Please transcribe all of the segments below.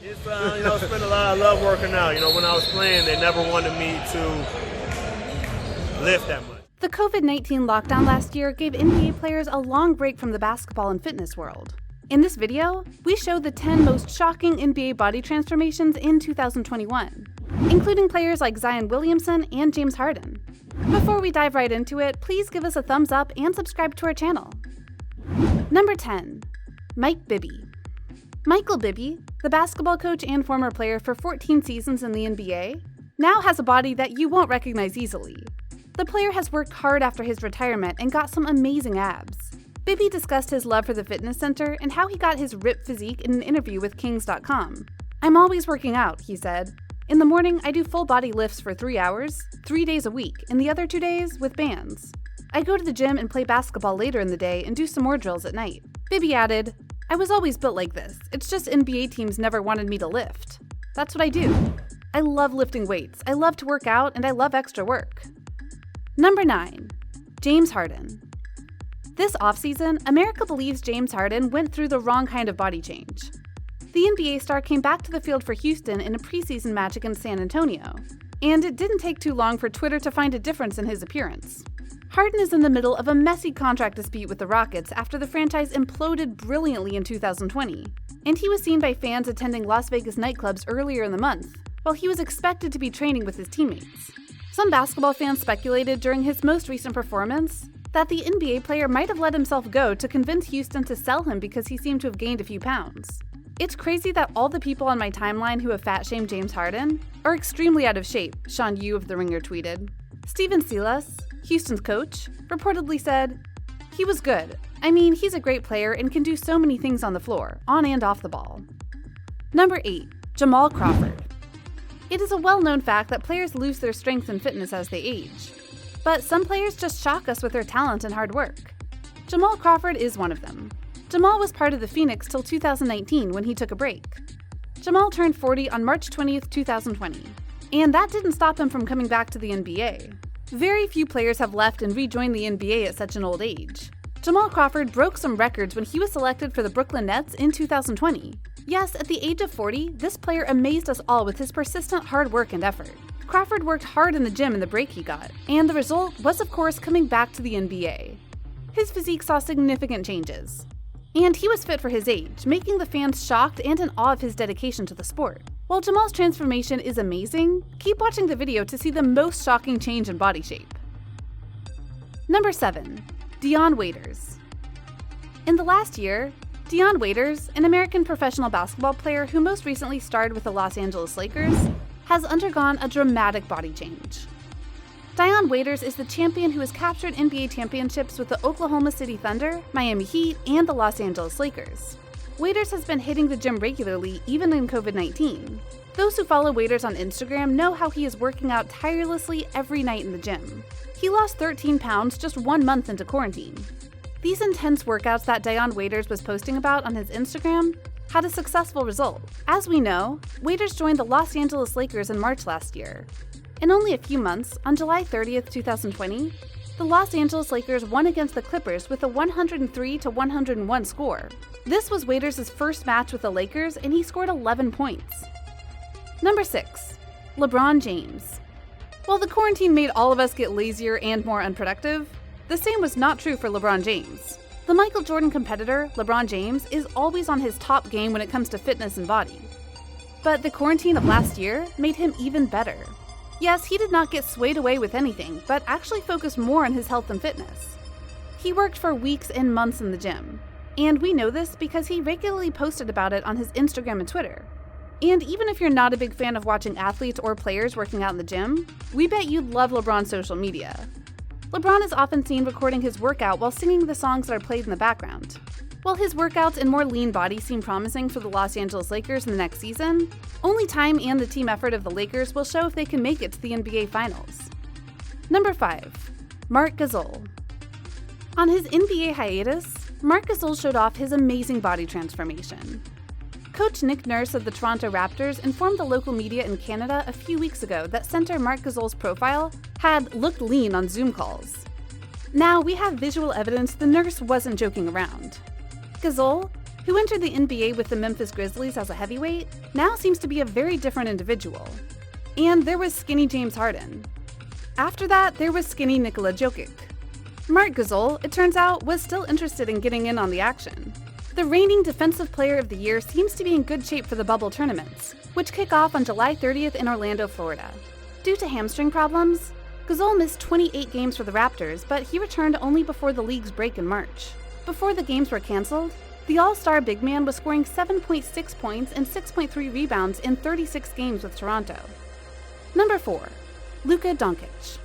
It's, spent a lot of love working out. When I was playing, they never wanted me to lift that much. The COVID-19 lockdown last year gave NBA players a long break from the basketball and fitness world. In this video, we show the 10 most shocking NBA body transformations in 2021, including players like Zion Williamson and James Harden. Before we dive right into it, please give us a thumbs up and subscribe to our channel. Number 10. Mike Bibby. Michael Bibby, the basketball coach and former player for 14 seasons in the NBA, now has a body that you won't recognize easily. The player has worked hard after his retirement and got some amazing abs. Bibby discussed his love for the fitness center and how he got his ripped physique in an interview with Kings.com. "I'm always working out," he said. "In the morning, I do full body lifts for 3 hours, 3 days a week, and the other 2 days with bands. I go to the gym and play basketball later in the day and do some more drills at night." Bibby added, "I was always built like this. It's just NBA teams never wanted me to lift. That's what I do. I love lifting weights, I love to work out, and I love extra work." Number 9. James Harden. This offseason, America believes James Harden went through the wrong kind of body change. The NBA star came back to the field for Houston in a preseason match against San Antonio, and it didn't take too long for Twitter to find a difference in his appearance. Harden is in the middle of a messy contract dispute with the Rockets after the franchise imploded brilliantly in 2020, and he was seen by fans attending Las Vegas nightclubs earlier in the month, while he was expected to be training with his teammates. Some basketball fans speculated during his most recent performance that the NBA player might have let himself go to convince Houston to sell him because he seemed to have gained a few pounds. "It's crazy that all the people on my timeline who have fat-shamed James Harden are extremely out of shape," Sean Yu of The Ringer tweeted. Steven Silas, Houston's coach, reportedly said, "He was good. I mean, he's a great player and can do so many things on the floor, on and off the ball." Number 8. Jamal Crawford. It is a well-known fact that players lose their strength and fitness as they age. But some players just shock us with their talent and hard work. Jamal Crawford is one of them. Jamal was part of the Phoenix till 2019 when he took a break. Jamal turned 40 on March 20th, 2020, and that didn't stop him from coming back to the NBA. Very few players have left and rejoined the NBA at such an old age. Jamal Crawford broke some records when he was selected for the Brooklyn Nets in 2020. Yes, at the age of 40, this player amazed us all with his persistent hard work and effort. Crawford worked hard in the gym in the break he got, and the result was, of course, coming back to the NBA. His physique saw significant changes, and he was fit for his age, making the fans shocked and in awe of his dedication to the sport. While Jamal's transformation is amazing, keep watching the video to see the most shocking change in body shape. Number 7. Dion Waiters. In the last year, Dion Waiters, an American professional basketball player who most recently starred with the Los Angeles Lakers, has undergone a dramatic body change. Dion Waiters is the champion who has captured NBA championships with the Oklahoma City Thunder, Miami Heat, and the Los Angeles Lakers. Waiters has been hitting the gym regularly even in COVID-19. Those who follow Waiters on Instagram know how he is working out tirelessly every night in the gym. He lost 13 pounds just 1 month into quarantine. These intense workouts that Dion Waiters was posting about on his Instagram had a successful result. As we know, Waiters joined the Los Angeles Lakers in March last year. In only a few months, on July 30th, 2020, the Los Angeles Lakers won against the Clippers with a 103-101 score. This was Waiters' first match with the Lakers, and he scored 11 points. Number 6. LeBron James. While the quarantine made all of us get lazier and more unproductive, the same was not true for LeBron James. The Michael Jordan competitor, LeBron James, is always on his top game when it comes to fitness and body. But the quarantine of last year made him even better. Yes, he did not get swayed away with anything, but actually focused more on his health and fitness. He worked for weeks and months in the gym, and we know this because he regularly posted about it on his Instagram and Twitter. And even if you're not a big fan of watching athletes or players working out in the gym, we bet you'd love LeBron's social media. LeBron is often seen recording his workout while singing the songs that are played in the background. While his workouts and more lean body seem promising for the Los Angeles Lakers in the next season, only time and the team effort of the Lakers will show if they can make it to the NBA Finals. Number 5. Marc Gasol. On his NBA hiatus, Marc Gasol showed off his amazing body transformation. Coach Nick Nurse of the Toronto Raptors informed the local media in Canada a few weeks ago that center Marc Gasol's profile had looked lean on Zoom calls. Now we have visual evidence the nurse wasn't joking around. Gasol, who entered the NBA with the Memphis Grizzlies as a heavyweight, now seems to be a very different individual. And there was skinny James Harden. After that, there was skinny Nikola Jokic. Marc Gasol, it turns out, was still interested in getting in on the action. The reigning Defensive Player of the Year seems to be in good shape for the bubble tournaments, which kick off on July 30th in Orlando, Florida. Due to hamstring problems, Gasol missed 28 games for the Raptors, but he returned only before the league's break in March. Before the games were canceled, the All-Star big man was scoring 7.6 points and 6.3 rebounds in 36 games with Toronto. Number 4. Luka Doncic.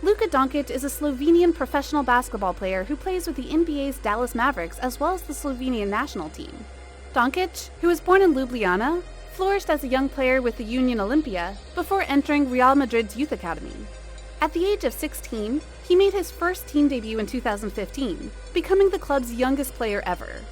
Luka Doncic is a Slovenian professional basketball player who plays with the NBA's Dallas Mavericks as well as the Slovenian national team. Doncic, who was born in Ljubljana, flourished as a young player with the Union Olimpija before entering Real Madrid's youth academy. At the age of 16, he made his first team debut in 2015, becoming the club's youngest player ever.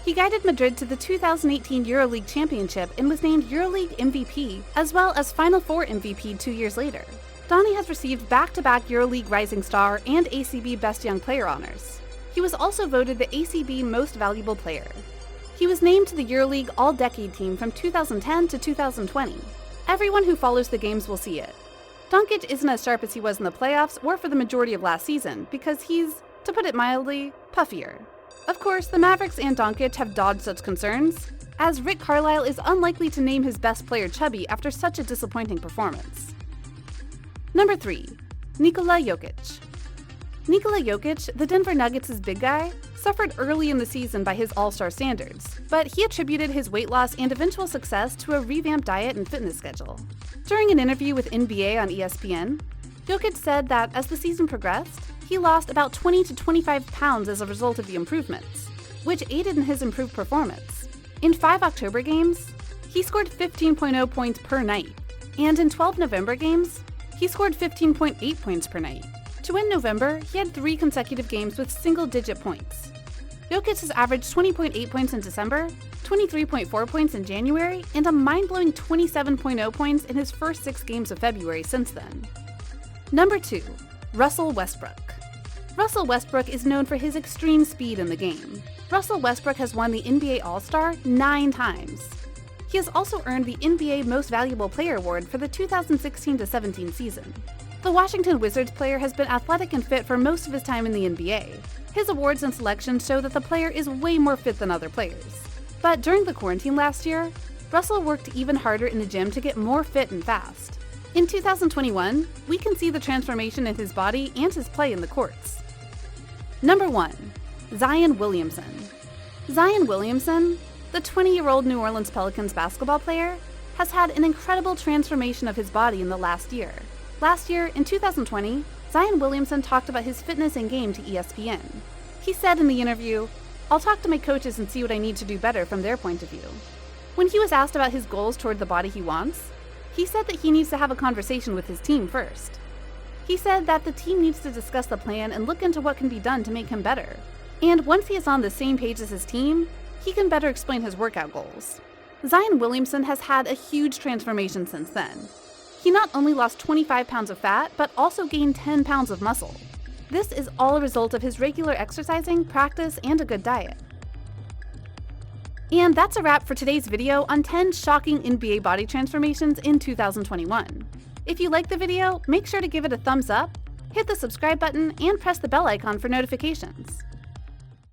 He guided Madrid to the 2018 EuroLeague Championship and was named EuroLeague MVP, as well as Final Four MVP 2 years later. Donnie has received back-to-back EuroLeague Rising Star and ACB Best Young Player honors. He was also voted the ACB Most Valuable Player. He was named to the EuroLeague All-Decade team from 2010 to 2020. Everyone who follows the games will see it. Doncic isn't as sharp as he was in the playoffs or for the majority of last season because he's, to put it mildly, puffier. Of course, the Mavericks and Doncic have dodged such concerns, as Rick Carlisle is unlikely to name his best player chubby after such a disappointing performance. Number 3. Nikola Jokic. Nikola Jokic, the Denver Nuggets' big guy, suffered early in the season by his all-star standards, but he attributed his weight loss and eventual success to a revamped diet and fitness schedule. During an interview with NBA on ESPN, Jokic said that as the season progressed, he lost about 20 to 25 pounds as a result of the improvements, which aided in his improved performance. In 5 October games, he scored 15.0 points per night, and in 12 November games, he scored 15.8 points per night. To win November, he had 3 consecutive games with single-digit points. Jokic has averaged 20.8 points in December, 23.4 points in January, and a mind-blowing 27.0 points in his first 6 games of February since then. Number 2. Russell Westbrook. Russell Westbrook is known for his extreme speed in the game. Russell Westbrook has won the NBA All-Star 9 times. He has also earned the NBA Most Valuable Player award for the 2016-17 season. The Washington Wizards player has been athletic and fit for most of his time in the NBA. His awards and selections show that the player is way more fit than other players. But during the quarantine last year, Russell worked even harder in the gym to get more fit and fast. In 2021, we can see the transformation in his body and his play in the courts. Number 1. Zion Williamson. Zion Williamson, the 20-year-old New Orleans Pelicans basketball player, has had an incredible transformation of his body in the last year. Last year, in 2020, Zion Williamson talked about his fitness and game to ESPN. He said in the interview, "I'll talk to my coaches and see what I need to do better from their point of view." When he was asked about his goals toward the body he wants, he said that he needs to have a conversation with his team first. He said that the team needs to discuss the plan and look into what can be done to make him better. And once he is on the same page as his team, he can better explain his workout goals. Zion Williamson has had a huge transformation since then. He not only lost 25 pounds of fat, but also gained 10 pounds of muscle. This is all a result of his regular exercising, practice, and a good diet. And that's a wrap for today's video on 10 shocking NBA body transformations in 2021. If you liked the video, make sure to give it a thumbs up, hit the subscribe button, and press the bell icon for notifications.